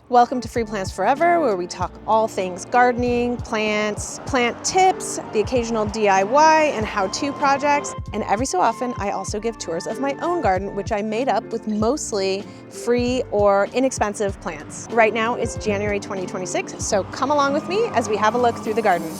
Welcome to Free Plants Forever, where we talk all things gardening, plants, plant tips, the occasional DIY and how-to projects. And every so often, I also give tours of my own garden, which I made up with mostly free or inexpensive plants. Right now, it's January 2026, so come along with me as we have a look through the garden.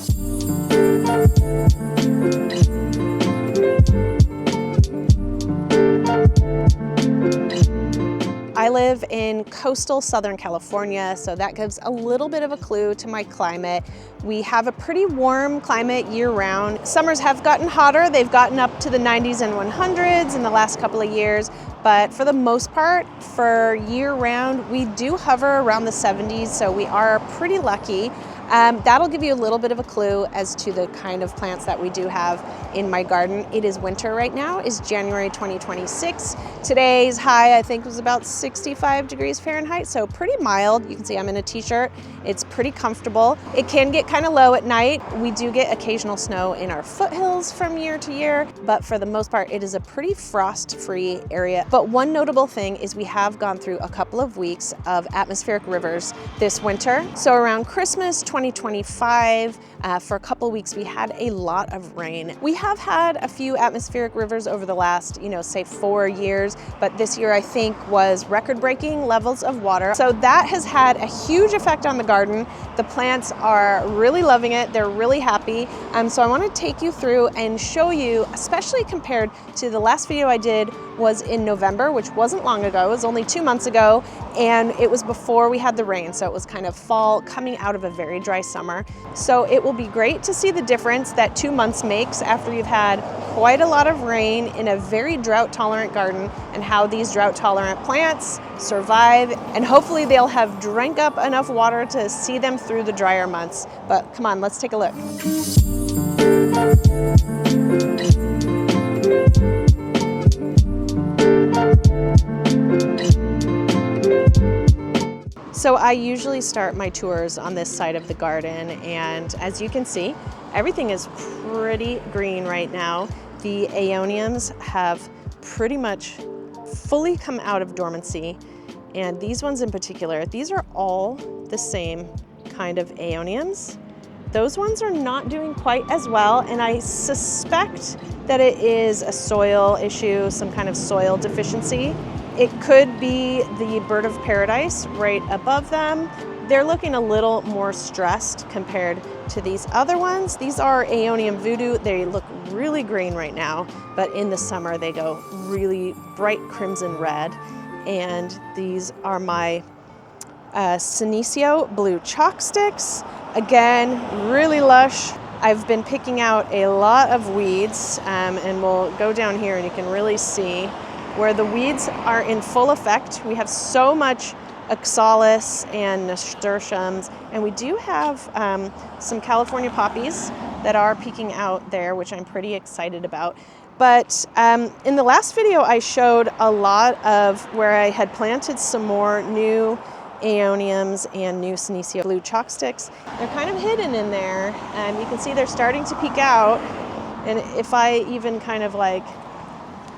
I live in coastal Southern California, so that gives a little bit of a clue to my climate. We have a pretty warm climate year-round. Summers have gotten hotter. They've gotten up to the 90s and 100s in the last couple of years, but for the most part, for year-round, we do hover around the 70s, so we are pretty lucky. That'll give you a little bit of a clue as to the kind of plants that we do have in my garden. It is winter right now. It's January 2026. Today's high, I think, was about 65 degrees Fahrenheit, so pretty mild. You can see I'm in a t-shirt. It's pretty comfortable. It can get kind of low at night. We do get occasional snow in our foothills from year to year, but for the most part, it is a pretty frost-free area. But one notable thing is we have gone through a couple of weeks of atmospheric rivers this winter. So around Christmas 2025, for a couple of weeks, we had a lot of rain. We have had a few atmospheric rivers over the last, say 4 years, but this year I think was record-breaking levels of water. So that has had a huge effect on the garden. The plants are really loving it. They're really happy. So I want to take you through and show you, especially compared to the last video I did was in November, which wasn't long ago. It was only 2 months ago, and it was before we had the rain. So it was kind of fall coming out of a very dry summer. So it will be great to see the difference that 2 months makes after you've had quite a lot of rain in a very drought-tolerant garden, and how these drought-tolerant plants survive, and hopefully they'll have drank up enough water to see them through the drier months. But come on, let's take a look. So I usually start my tours on this side of the garden, and as you can see, everything is pretty green right now. The aeoniums have pretty much fully come out of dormancy, and these ones in particular, these are all the same kind of aeoniums. Those ones are not doing quite as well, and I suspect that it is a soil issue, some kind of soil deficiency. It could be the bird of paradise right above them. They're looking a little more stressed compared to these other ones. These are aeonium voodoo. They look really green right now, but in the summer they go really bright crimson red. And these are my Senecio blue chalk sticks. Again, really lush. I've been picking out a lot of weeds, and we'll go down here and you can really see where the weeds are in full effect. We have so much oxalis and nasturtiums, and we do have some California poppies that are peeking out there, which I'm pretty excited about. But in the last video, I showed a lot of where I had planted some more new aeoniums and new Senecio blue chalk sticks. They're kind of hidden in there, and you can see they're starting to peek out. And if I even kind of like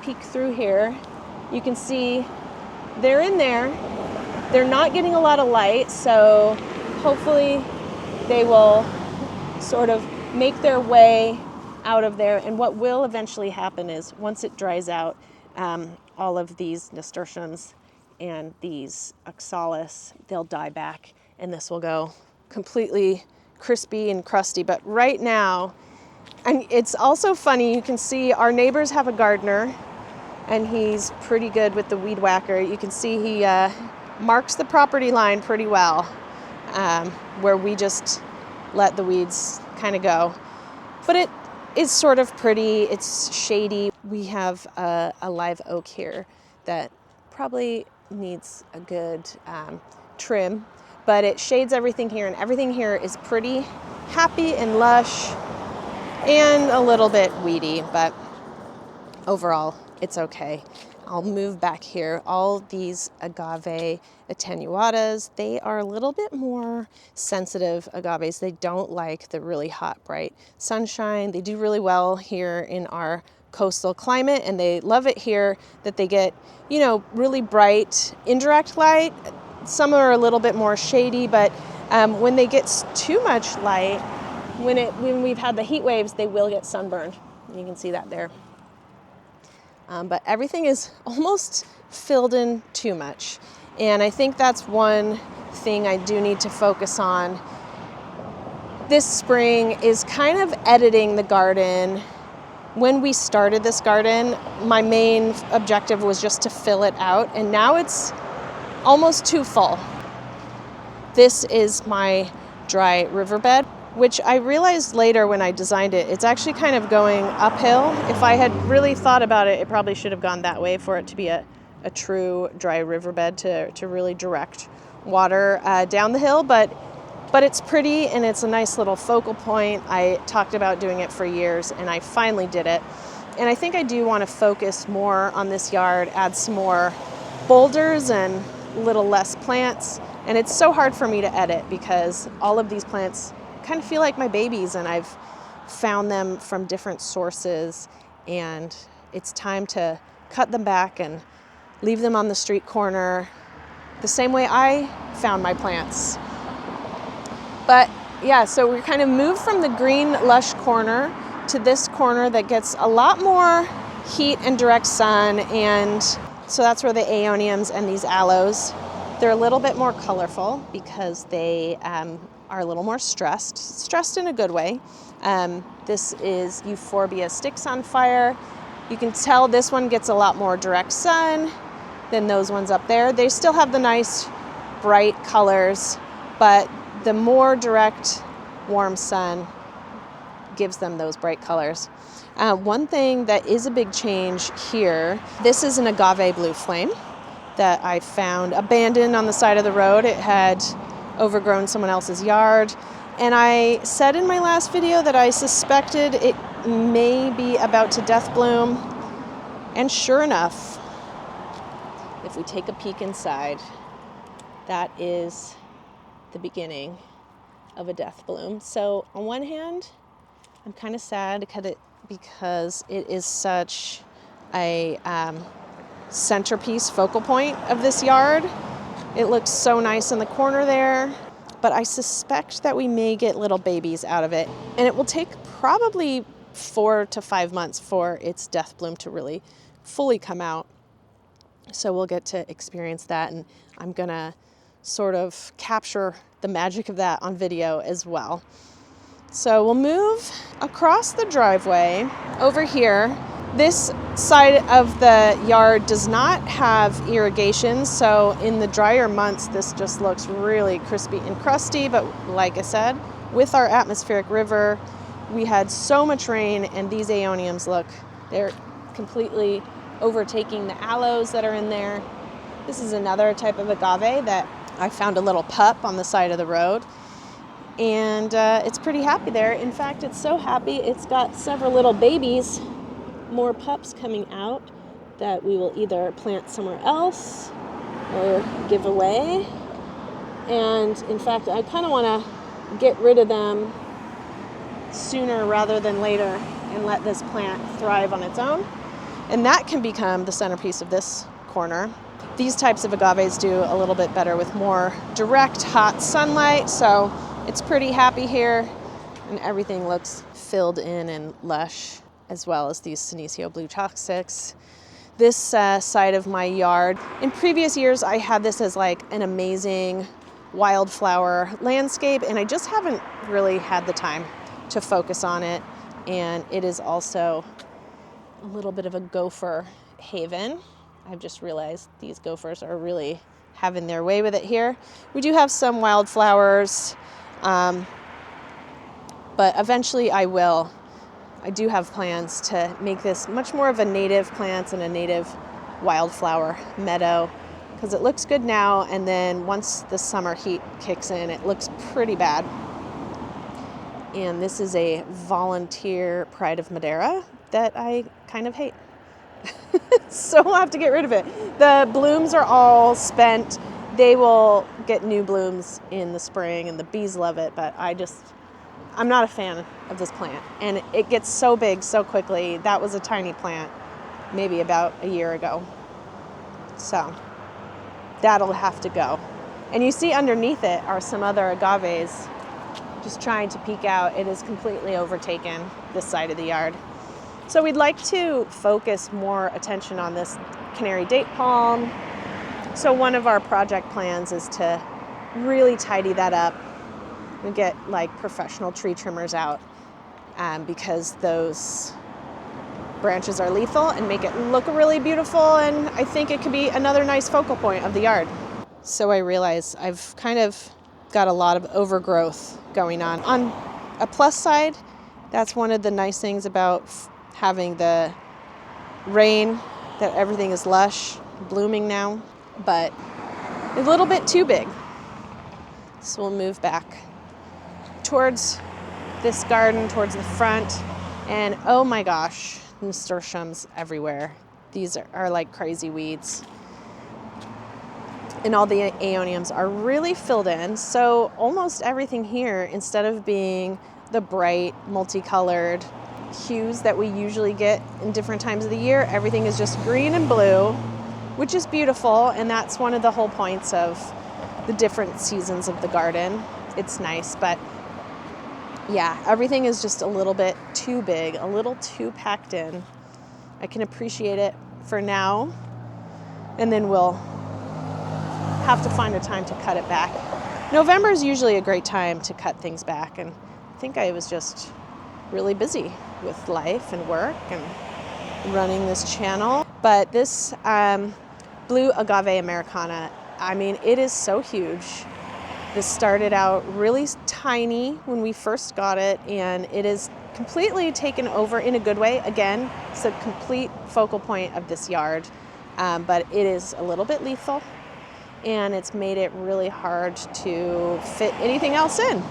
peek through here, you can see they're in there. They're not getting a lot of light, so hopefully they will sort of make their way out of there. And what will eventually happen is once it dries out, all of these nasturtiums and these oxalis, they'll die back, and this will go completely crispy and crusty. But right now, and it's also funny, you can see our neighbors have a gardener, and he's pretty good with the weed whacker. You can see he marks the property line pretty well, where we just let the weeds kind of go. But it is sort of pretty, it's shady. We have a live oak here that probably needs a good trim, but it shades everything here, and everything here is pretty happy and lush and a little bit weedy, but overall it's okay. I'll move back here. All these agave attenuatas, they are a little bit more sensitive agaves. They don't like the really hot, bright sunshine. They do really well here in our coastal climate, and they love it here that they get, really bright indirect light. some are a little bit more shady, but when they get too much light, when we've had the heat waves, they will get sunburned. You can see that there. But everything is almost filled in too much. And I think that's one thing I do need to focus on this spring is kind of editing the garden. When we started this garden, my main objective was just to fill it out, and now it's almost too full. This is my dry riverbed, which I realized later when I designed it, it's actually kind of going uphill. If I had really thought about it, it probably should have gone that way for it to be a true dry riverbed to really direct water down the hill, but it's pretty and it's a nice little focal point. I talked about doing it for years and I finally did it. And I think I do want to focus more on this yard, add some more boulders and a little less plants. And it's so hard for me to edit because all of these plants kind of feel like my babies and I've found them from different sources, and it's time to cut them back and leave them on the street corner the same way I found my plants. But yeah, so we kind of moved from the green lush corner to this corner that gets a lot more heat and direct sun, and so that's where the aeoniums and these aloes, they're a little bit more colorful because they are a little more stressed in a good way. This is euphorbia sticks on fire. You can tell this one gets a lot more direct sun than those ones up there. They still have the nice bright colors, but the more direct warm sun gives them those bright colors. One thing that is a big change here, this is an agave blue flame that I found abandoned on the side of the road. It had overgrown someone else's yard. And I said in my last video that I suspected it may be about to death bloom. And sure enough, if we take a peek inside, that is the beginning of a death bloom. So on one hand, I'm kind of sad because it is such a centerpiece focal point of this yard. It looks so nice in the corner there, but I suspect that we may get little babies out of it, and it will take probably 4 to 5 months for its death bloom to really fully come out. So we'll get to experience that, and I'm gonna sort of capture the magic of that on video as well. So we'll move across the driveway over here. This side of the yard does not have irrigation, so in the drier months this just looks really crispy and crusty, but like I said, with our atmospheric river, we had so much rain, and these aeoniums, look, they're completely overtaking the aloes that are in there. This is another type of agave that I found a little pup on the side of the road, and it's pretty happy there. In fact, it's so happy it's got several little babies, more pups coming out that we will either plant somewhere else or give away. And in fact, I kind of want to get rid of them sooner rather than later and let this plant thrive on its own. And that can become the centerpiece of this corner. These types of agaves do a little bit better with more direct hot sunlight, so it's pretty happy here, and everything looks filled in and lush, as well as these Senecio blue chopsticks. This side of my yard, in previous years I had this as like an amazing wildflower landscape, and I just haven't really had the time to focus on it. And it is also a little bit of a gopher haven. I've just realized these gophers are really having their way with it here. We do have some wildflowers, but eventually I do have plans to make this much more of a native plants and a native wildflower meadow, because it looks good now, and then once the summer heat kicks in, it looks pretty bad. And this is a volunteer Pride of Madeira that I kind of hate. So we'll have to get rid of it. The blooms are all spent. They will get new blooms in the spring, and the bees love it, but I'm not a fan of this plant. And it gets so big so quickly. That was a tiny plant maybe about a year ago. So that'll have to go. And you see underneath it are some other agaves just trying to peek out. It is completely overtaken this side of the yard. So we'd like to focus more attention on this canary date palm. So one of our project plans is to really tidy that up and get like professional tree trimmers out because those branches are lethal and make it look really beautiful, and I think it could be another nice focal point of the yard. So I realize I've kind of got a lot of overgrowth going on. On a plus side, that's one of the nice things about having the rain, that everything is lush, blooming now, but a little bit too big. So we'll move back towards this garden, towards the front, and oh my gosh, nasturtiums everywhere. These are like crazy weeds. And all the aeoniums are really filled in. So almost everything here, instead of being the bright, multicolored hues that we usually get in different times of the year, everything is just green and blue, which is beautiful. And that's one of the whole points of the different seasons of the garden. It's nice, but yeah, everything is just a little bit too big, a little too packed in. I can appreciate it for now, and then we'll have to find a time to cut it back. November is usually a great time to cut things back, and I think I was just really busy with life and work and running this channel. But this blue agave Americana, I mean, it is so huge. This started out really tiny when we first got it, and it is completely taken over in a good way. Again, it's a complete focal point of this yard, but it is a little bit lethal, and it's made it really hard to fit anything else in.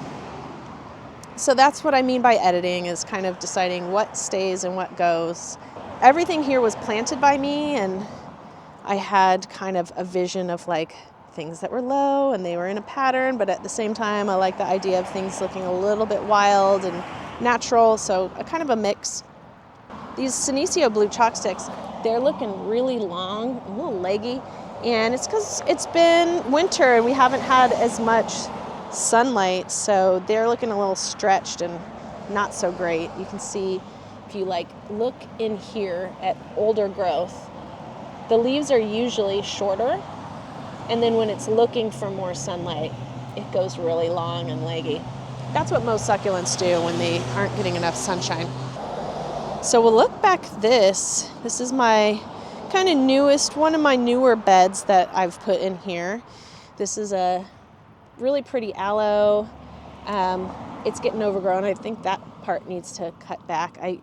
So that's what I mean by editing, is kind of deciding what stays and what goes. Everything here was planted by me, and I had kind of a vision of like things that were low and they were in a pattern, but at the same time I like the idea of things looking a little bit wild and natural, so a kind of a mix. These Senecio blue chalk sticks, they're looking really long, a little leggy, and it's because it's been winter and we haven't had as much sunlight, so they're looking a little stretched and not so great. You can see if you like look in here at older growth, the leaves are usually shorter, and then when it's looking for more sunlight, it goes really long and leggy. That's what most succulents do when they aren't getting enough sunshine. So we'll look back this. This is my kind of newest, one of my newer beds that I've put in here. This is a really pretty aloe. It's getting overgrown. I think that part needs to cut back. I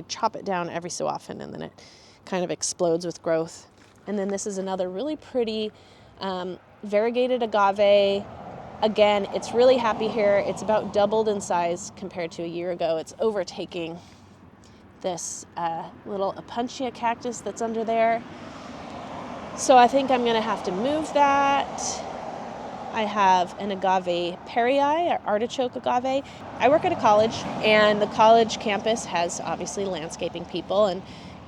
chop it down every so often, and then it kind of explodes with growth. And then this is another really pretty variegated agave. Again, it's really happy here. It's about doubled in size compared to a year ago. It's overtaking this little Opuntia cactus that's under there. So I think I'm going to have to move that. I have an agave perii, or artichoke agave. I work at a college, and the college campus has obviously landscaping people, and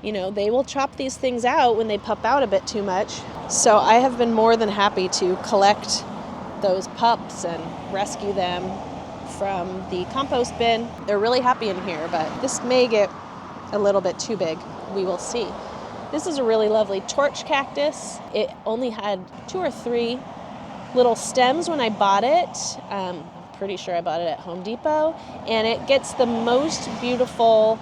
you know, they will chop these things out when they pup out a bit too much. So I have been more than happy to collect those pups and rescue them from the compost bin. They're really happy in here, but this may get a little bit too big. We will see. This is a really lovely torch cactus. It only had 2 or 3 little stems when I bought it. I'm pretty sure I bought it at Home Depot. And it gets the most beautiful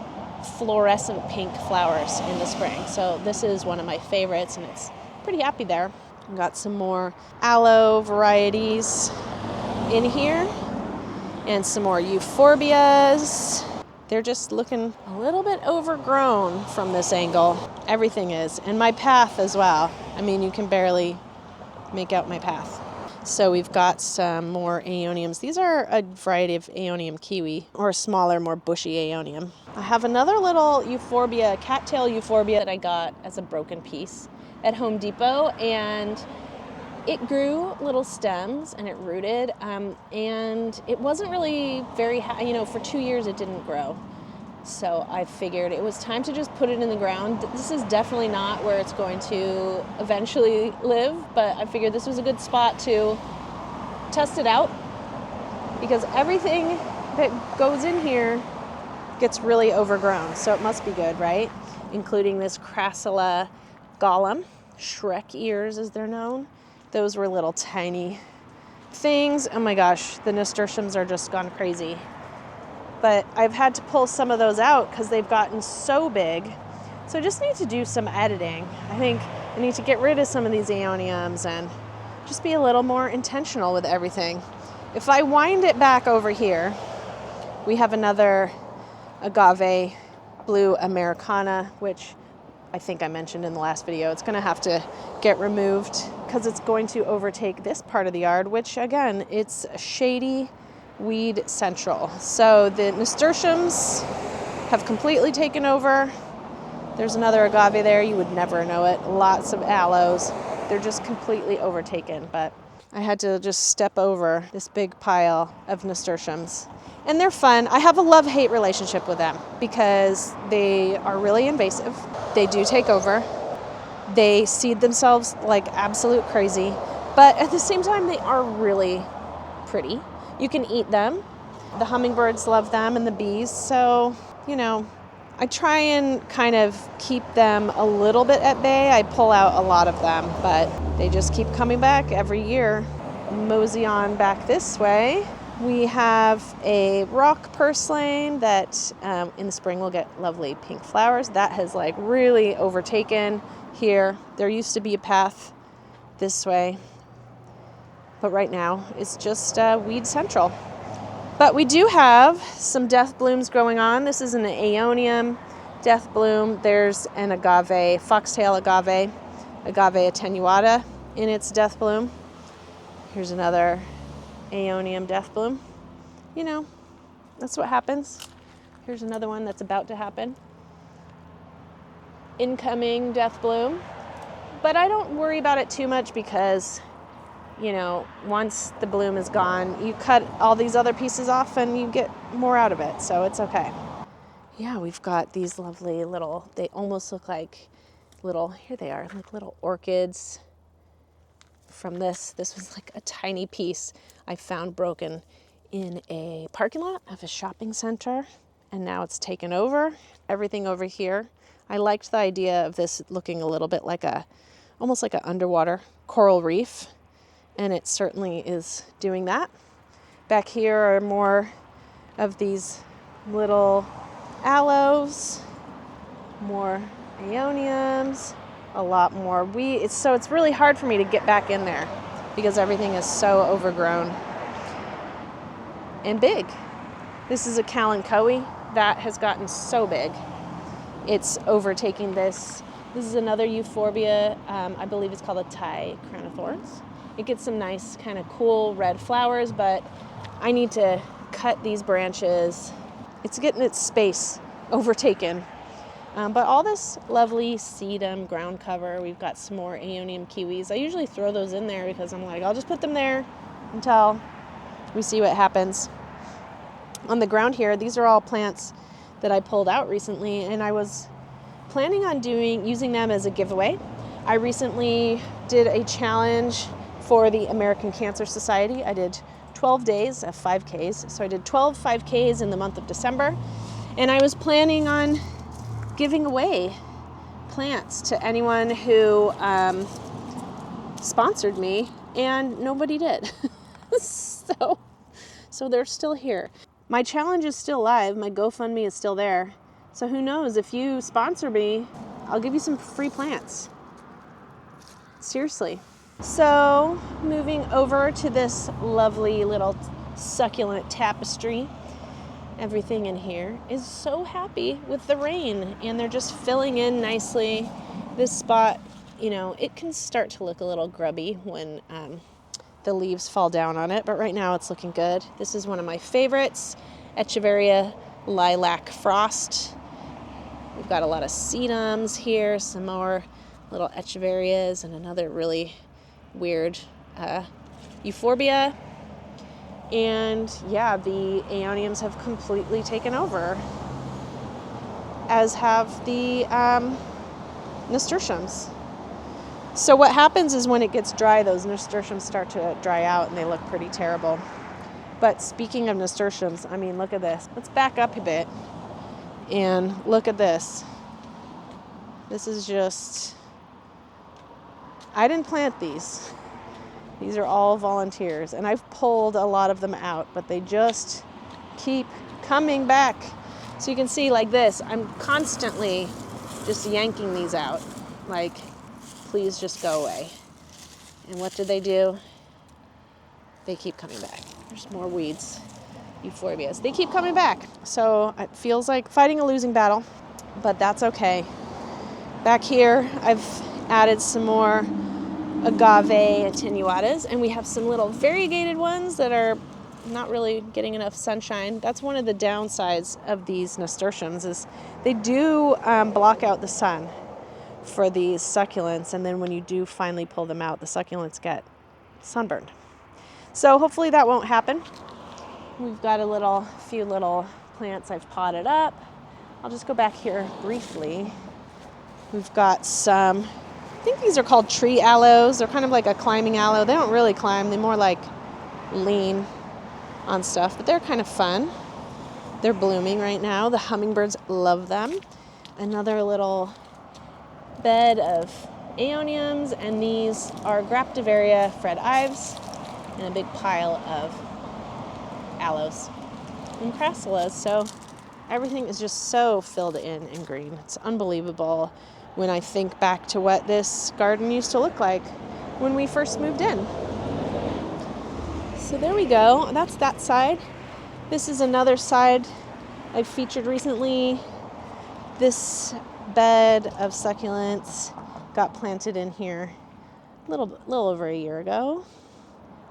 fluorescent pink flowers in the spring. So this is one of my favorites, and it's pretty happy there. I've got some more aloe varieties in here and some more euphorbias. They're just looking a little bit overgrown from this angle. Everything is, and my path as well. I mean, you can barely make out my path. So we've got some more aeoniums. These are a variety of aeonium kiwi, or a smaller, more bushy aeonium. I have another little euphorbia, cattail euphorbia, that I got as a broken piece at Home Depot, and it grew little stems and it rooted, and it wasn't really very, for 2 years it didn't grow. So I figured it was time to just put it in the ground. This is definitely not where it's going to eventually live, but I figured this was a good spot to test it out, because everything that goes in here gets really overgrown, so it must be good, right? Including this Crassula golem, Shrek ears as they're known. Those were little tiny things. Oh my gosh, the nasturtiums are just gone crazy. But I've had to pull some of those out because they've gotten so big. So I just need to do some editing. I think I need to get rid of some of these aeoniums and just be a little more intentional with everything. If I wind it back over here, we have another agave blue Americana, which I think I mentioned in the last video. It's gonna have to get removed because it's going to overtake this part of the yard, which again, it's Shady weed central. So the nasturtiums have completely taken over. There's another agave there, you would never know it. Lots of aloes. They're just completely overtaken, but I had to just step over this big pile of nasturtiums. And they're fun. I have a love-hate relationship with them because they are really invasive. They do take over. They seed themselves like absolute crazy, but at the same time, they are really pretty. You can eat them. The hummingbirds love them and the bees. So, you know, I try and kind of keep them a little bit at bay. I pull out a lot of them, but they just keep coming back every year. Mosey on back this way. We have a rock purslane that in the spring will get lovely pink flowers. That has like really overtaken here. There used to be a path this way, but right now it's just weed central. But we do have some death blooms growing on. This is an aeonium death bloom. There's an agave, foxtail agave attenuata in its death bloom. Here's another aeonium death bloom. You know, that's what happens. Here's another one that's about to happen. Incoming death bloom. But I don't worry about it too much because, you know, once the bloom is gone, you cut all these other pieces off and you get more out of it, so it's okay. Yeah, we've got these lovely little, they almost look like little, here they are, like little orchids from this. This was like a tiny piece I found broken in a parking lot of a shopping center, and now it's taken over everything over here. I liked the idea of this looking a little bit like almost like an underwater coral reef, and it certainly is doing that. Back here are more of these little aloes, more aeoniums, a lot more weed. So it's really hard for me to get back in there because everything is so overgrown and big. This is a kalanchoe that has gotten so big. It's overtaking this. This is another euphorbia. I believe it's called a Thai crown of thorns. It gets some nice kind of cool red flowers, but I need to cut these branches. It's getting its space overtaken. But all this lovely sedum ground cover. We've got some more aeonium kiwis. I usually throw those in there because I'm like, I'll just put them there until we see what happens. On the ground here, these are all plants that I pulled out recently, and I was planning on using them as a giveaway. I recently did a challenge for the American Cancer Society. I did 12 days of 5Ks. So I did 12 5Ks in the month of December, and I was planning on giving away plants to anyone who sponsored me, and nobody did. So they're still here. My challenge is still live. My GoFundMe is still there. So who knows, if you sponsor me, I'll give you some free plants. Seriously. So moving over to this lovely little succulent tapestry. Everything in here is so happy with the rain, and they're just filling in nicely. This spot, you know, it can start to look a little grubby when the leaves fall down on it, but right now it's looking good. This is one of my favorites, Echeveria lilac frost. We've got a lot of sedums here, some more little echeverias, and another really weird euphorbia. And yeah, the aeoniums have completely taken over. as have the nasturtiums. So what happens is when it gets dry, those nasturtiums start to dry out and they look pretty terrible. But speaking of nasturtiums, I mean, look at this. Let's back up a bit and look at this. This is just, I didn't plant these. These are all volunteers, and I've pulled a lot of them out, but they just keep coming back. So you can see like this, I'm constantly just yanking these out. Like, please just go away. And what do? They keep coming back. There's more weeds, euphorbias. They keep coming back. So it feels like fighting a losing battle, but that's okay. Back here, I've added some more agave attenuatas, and we have some little variegated ones that are not really getting enough sunshine. That's one of the downsides of these nasturtiums is they do block out the sun for these succulents, and then when you do finally pull them out, the succulents get sunburned. So hopefully that won't happen. We've got a few little plants I've potted up. I'll just go back here briefly. We've got some, I think these are called tree aloes. They're kind of like a climbing aloe. They don't really climb. They more like lean on stuff, but they're kind of fun. They're blooming right now. The hummingbirds love them. Another little bed of aeoniums, and these are Graptivaria Fred Ives, and a big pile of aloes and crassulas. So everything is just so filled in and green. It's unbelievable when I think back to what this garden used to look like when we first moved in. So there we go. That's that side. This is another side I've featured recently. This bed of succulents got planted in here a little over a year ago.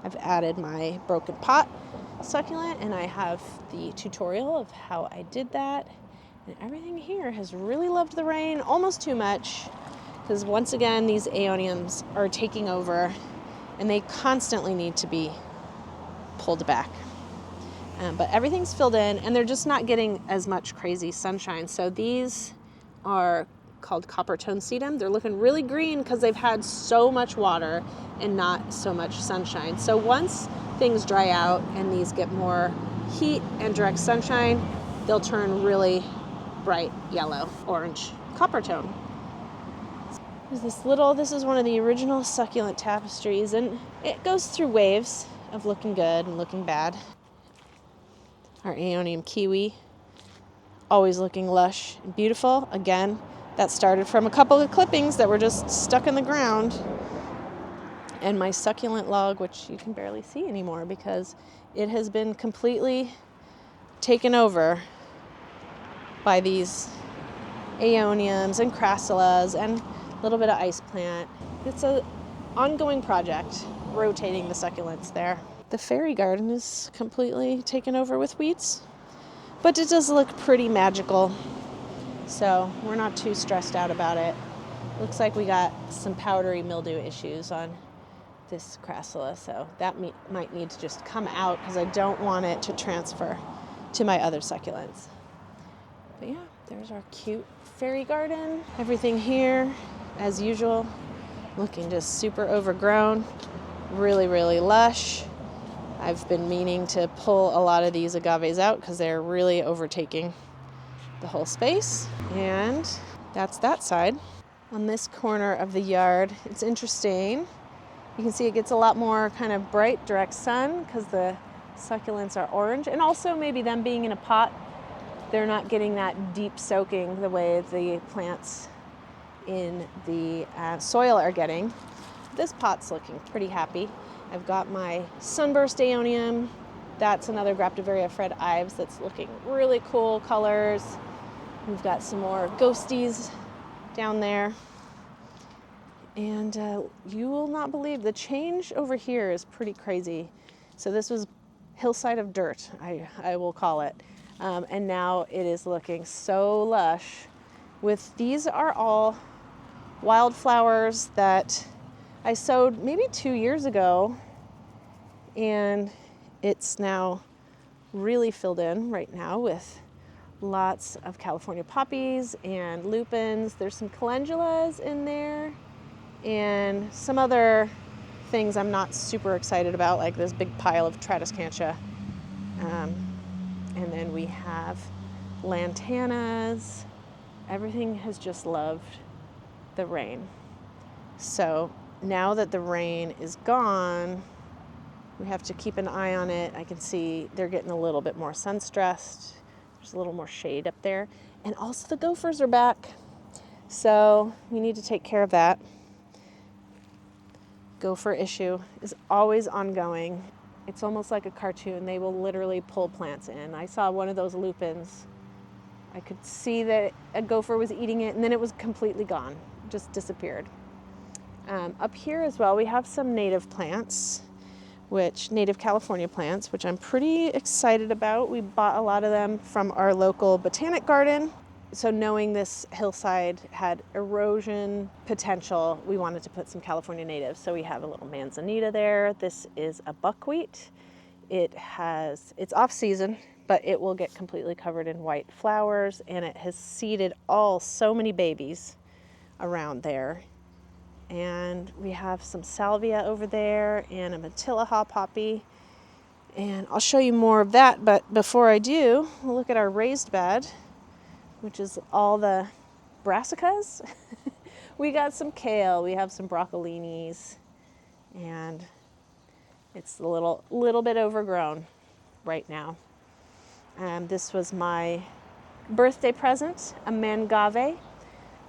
I've added my broken pot succulent, and I have the tutorial of how I did that. And everything here has really loved the rain, almost too much, because once again, these aeoniums are taking over and they constantly need to be pulled back. But everything's filled in, and they're just not getting as much crazy sunshine. So these are called copper tone sedum. They're looking really green because they've had so much water and not so much sunshine. So once things dry out and these get more heat and direct sunshine, they'll turn really bright yellow, orange, copper tone. This is one of the original succulent tapestries, and it goes through waves of looking good and looking bad. Our aeonium kiwi, always looking lush and beautiful. Again, that started from a couple of clippings that were just stuck in the ground. And my succulent log, which you can barely see anymore because it has been completely taken over by these aeoniums and crassulas and a little bit of ice plant. It's an ongoing project, rotating the succulents there. The fairy garden is completely taken over with weeds, but it does look pretty magical, so we're not too stressed out about it. Looks like we got some powdery mildew issues on this crassula, so that might need to just come out because I don't want it to transfer to my other succulents. But yeah, there's our cute fairy garden. Everything here, as usual, looking just super overgrown, really, really lush. I've been meaning to pull a lot of these agaves out because they're really overtaking the whole space. And that's that side. On this corner of the yard, it's interesting. You can see it gets a lot more kind of bright, direct sun because the succulents are orange. And also maybe them being in a pot, they're not getting that deep soaking the way the plants in the soil are getting. This pot's looking pretty happy. I've got my sunburst aeonium. That's another Graptivaria Fred Ives that's looking really cool colors. We've got some more ghosties down there. And you will not believe the change over here is pretty crazy. So this was Hillside of dirt, I will call it. And now it is looking so lush. These are all wildflowers that I sowed maybe 2 years ago, and it's now really filled in right now with Lots of California poppies and lupines. There's some calendulas in there and some other things I'm not super excited about, like this big pile of Tradescantia. And then we have lantanas. Everything has just loved the rain. So now that the rain is gone, we have to keep an eye on it. I can see they're getting a little bit more sun stressed. There's a little more shade up there. And also the gophers are back. So we need to take care of that. Gopher issue is always ongoing. It's almost like a cartoon. They will literally pull plants in. I saw one of those lupins. I could see that a gopher was eating it, and then it was completely gone, just disappeared. Up here as well, we have some native plants, native California plants, which I'm pretty excited about. We bought a lot of them from our local botanic garden. So knowing this hillside had erosion potential, we wanted to put some California natives. So we have a little manzanita there. This is a buckwheat. It's off season, but it will get completely covered in white flowers, and it has seeded so many babies around there. And we have some salvia over there and a Matilaha poppy. And I'll show you more of that, but before I do, we'll look at our raised bed, which is all the brassicas. We got some kale, we have some broccolinis, and it's a little bit overgrown right now. This was my birthday present, a mangave,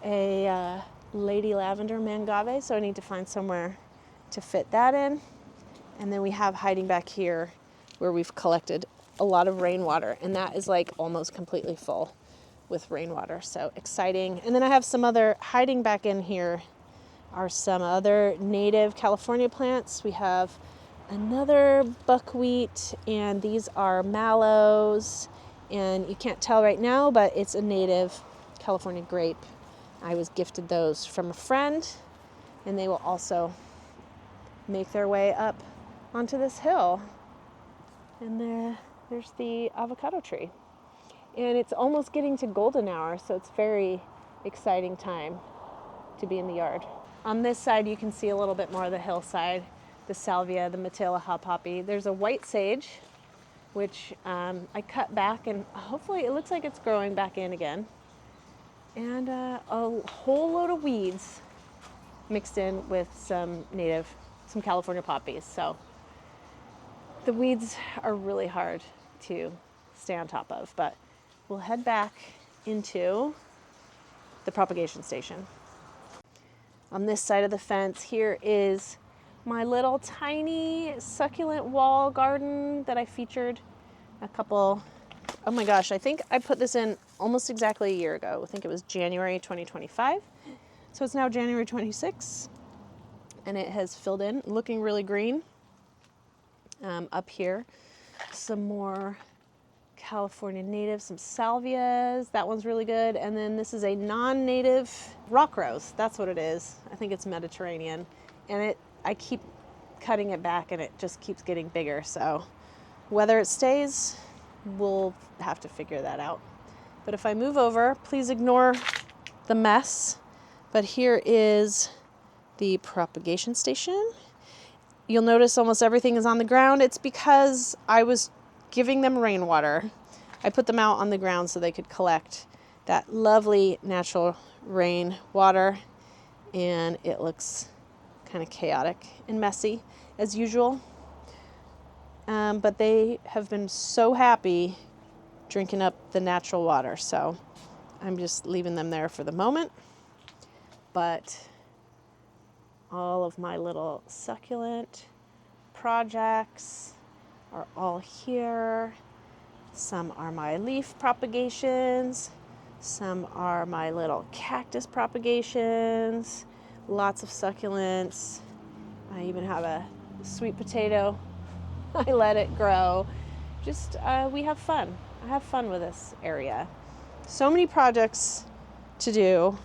a lady lavender mangave, so I need to find somewhere to fit that in. And then we have hiding back here where we've collected a lot of rainwater, and that is like almost completely full with rainwater, so exciting. And then I have some other hiding back in here are some other native California plants. We have another buckwheat, and these are mallows, and you can't tell right now, but it's a native California grape. I was gifted those from a friend, and they will also make their way up onto this hill. And there's the avocado tree. And it's almost getting to golden hour, so it's very exciting time to be in the yard. On this side, you can see a little bit more of the hillside, the salvia, the Matilaha poppy. There's a white sage, which I cut back, and hopefully it looks like it's growing back in again. And a whole load of weeds mixed in with some California poppies. So the weeds are really hard to stay on top of, but we'll head back into the propagation station. On this side of the fence, here is my little tiny succulent wall garden that I featured oh my gosh, I think I put this in almost exactly a year ago. I think it was January 2025. So it's now January 26, and it has filled in, looking really green. Up here, some more California native, some salvias. That one's really good. And then this is a non-native rock rose. That's what it is. I think it's Mediterranean. And I keep cutting it back, and it just keeps getting bigger. So whether it stays, we'll have to figure that out. But if I move over, please ignore the mess. But here is the propagation station. You'll notice almost everything is on the ground. It's because I was giving them rainwater. I put them out on the ground so they could collect that lovely natural rain water, and it looks kind of chaotic and messy as usual. But they have been so happy drinking up the natural water, so I'm just leaving them there for the moment. But all of my little succulent projects are all here. Some are my leaf propagations. Some are my little cactus propagations. Lots of succulents. I even have a sweet potato. I let it grow. Just, we have fun. I have fun with this area. So many projects to do,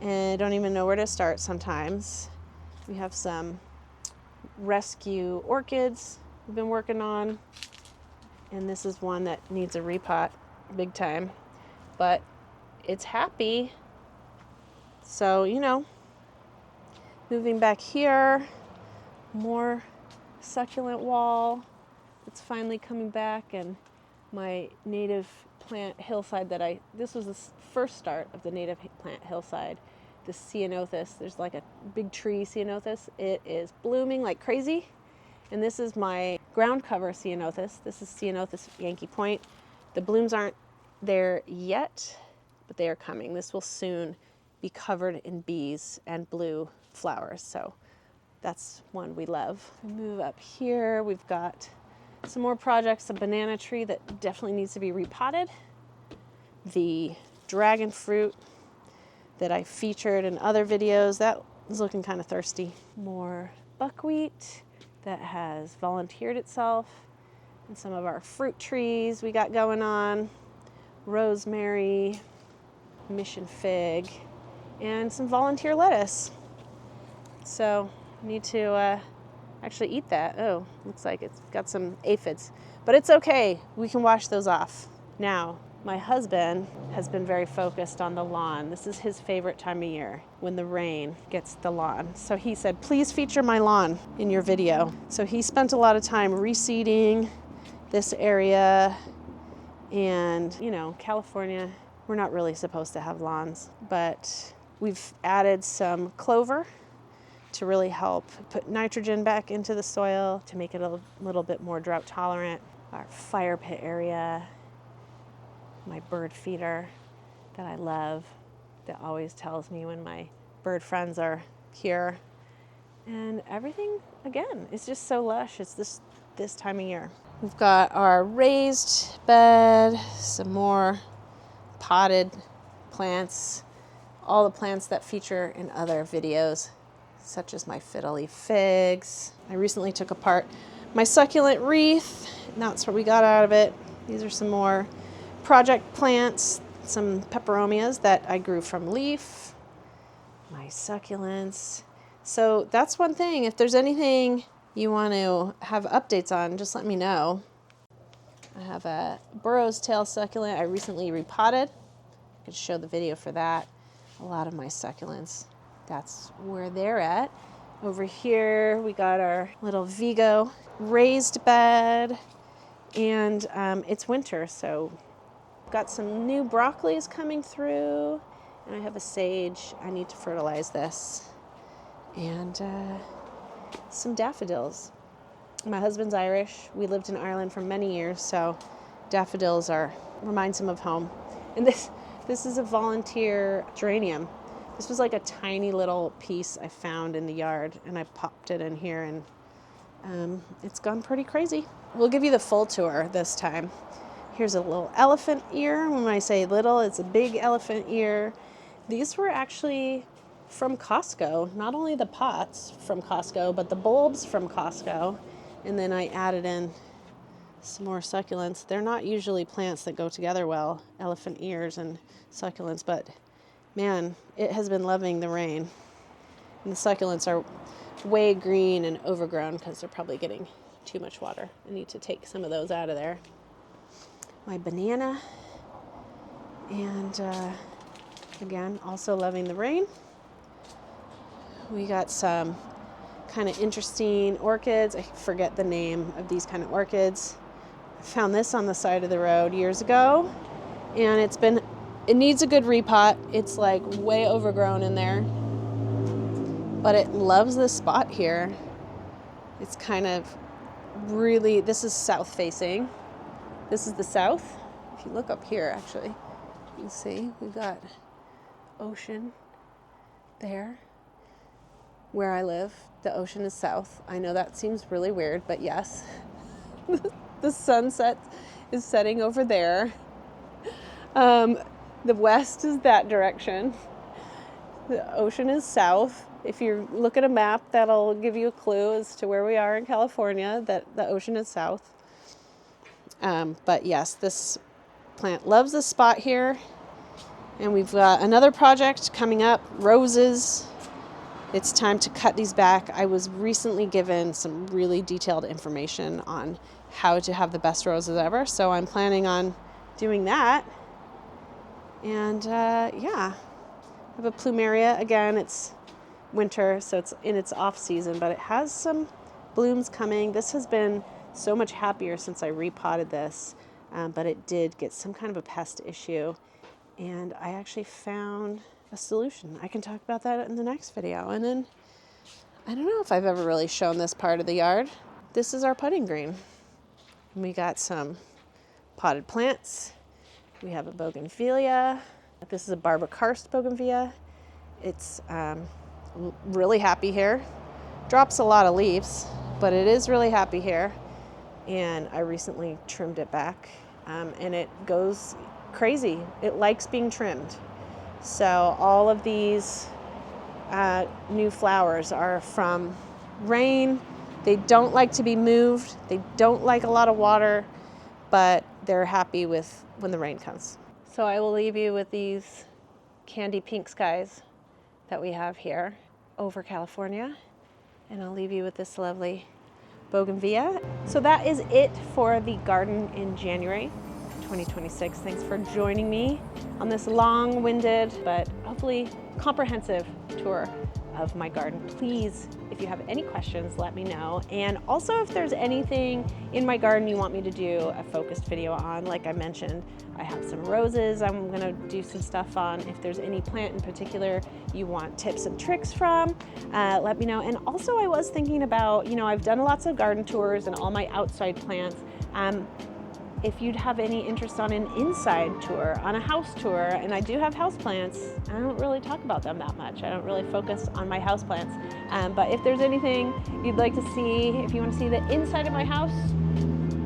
and I don't even know where to start sometimes. We have some rescue orchids we've been working on, and this is one that needs a repot. big time, but it's happy. So, you know, moving back here, more succulent wall. It's finally coming back, and my native plant Hillside this was the first start of the native plant Hillside, the ceanothus. There's like a big tree ceanothus. It is blooming like crazy. And this is my ground cover ceanothus. This is Ceanothus Yankee Point. The blooms aren't there yet, but they are coming. This will soon be covered in bees and blue flowers. So that's one we love. We move up here. We've got some more projects. A banana tree that definitely needs to be repotted. The dragon fruit that I featured in other videos, that is looking kind of thirsty. More buckwheat that has volunteered itself. And some of our fruit trees we got going on. Rosemary, mission fig, and some volunteer lettuce. So need to actually eat that. Oh, looks like it's got some aphids, but it's okay. We can wash those off. Now, my husband has been very focused on the lawn. This is his favorite time of year, when the rain gets the lawn. So he said, please feature my lawn in your video. So he spent a lot of time reseeding this area. And, you know, California, we're not really supposed to have lawns, but we've added some clover to really help put nitrogen back into the soil to make it a little bit more drought tolerant. Our fire pit area, my bird feeder that I love, that always tells me when my bird friends are here. And everything, again, is just so lush. It's this time of year. We've got our raised bed, some more potted plants, all the plants that feature in other videos, such as my fiddle-leaf figs. I recently took apart my succulent wreath, and that's what we got out of it. These are some more project plants, some peperomias that I grew from leaf, my succulents. So that's one thing. If there's anything you want to have updates on, just let me know. I have a burrow's tail succulent I recently repotted. I could show the video for that. A lot of my succulents, that's where they're at. Over here we got our little Vigo raised bed, and it's winter, so got some new broccolis coming through, and I have a sage. I need to fertilize this, and some daffodils. My husband's Irish. We lived in Ireland for many years, so daffodils reminds him of home. And this is a volunteer geranium. This was like a tiny little piece I found in the yard, and I popped it in here, and it's gone pretty crazy. We'll give you the full tour this time. Here's a little elephant ear. When I say little, it's a big elephant ear. These were actually from Costco, not only the pots from Costco, but the bulbs from Costco. And then I added in some more succulents. They're not usually plants that go together well, elephant ears and succulents, but man, it has been loving the rain. And the succulents are way green and overgrown because they're probably getting too much water. I need to take some of those out of there. My banana, and again, also loving the rain. We got some kind of interesting orchids. I forget the name of these kind of orchids. I found this on the side of the road years ago, and it needs a good repot. It's like way overgrown in there, but it loves this spot here. It's kind of really, this is south facing. This is the south. If you look up here, actually, you can see we've got ocean there. Where I live, the ocean is south. I know that seems really weird, but yes. The sunset is setting over there. The west is that direction. The ocean is south. If you look at a map, that'll give you a clue as to where we are in California, that the ocean is south. But yes, this plant loves this spot here. And we've got another project coming up, roses. It's time to cut these back. I was recently given some really detailed information on how to have the best roses ever, so I'm planning on doing that. And yeah, I have a plumeria. Again, it's winter, so it's in its off season, but it has some blooms coming. This has been so much happier since I repotted this, but it did get some kind of a pest issue, and I actually found a solution. I can talk about that in the next video. And then I don't know if I've ever really shown this part of the yard. This is our putting green. And we got some potted plants. We have a bougainvillea. This is a barberkarst bougainvillea. It's really happy here. Drops a lot of leaves, but it is really happy here. And I recently trimmed it back, and it goes crazy. It likes being trimmed. So all of these new flowers are from rain. They don't like to be moved. They don't like a lot of water, but they're happy with when the rain comes. So I will leave you with these candy pink skies that we have here over California. And I'll leave you with this lovely bougainvillea. So that is it for the garden in January 2026. Thanks for joining me on this long-winded but hopefully comprehensive tour of my garden. Please, if you have any questions, let me know. And also, if there's anything in my garden you want me to do a focused video on, like I mentioned, I have some roses I'm gonna do some stuff on. If there's any plant in particular you want tips and tricks from, let me know. And also, I was thinking about, I've done lots of garden tours and all my outside plants. If you'd have any interest on an inside tour, on a house tour, and I do have houseplants, I don't really talk about them that much. I don't really focus on my houseplants. But if there's anything you'd like to see, if you want to see the inside of my house,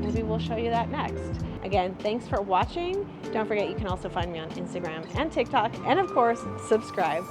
maybe we'll show you that next. Again, thanks for watching. Don't forget you can also find me on Instagram and TikTok, and of course, subscribe.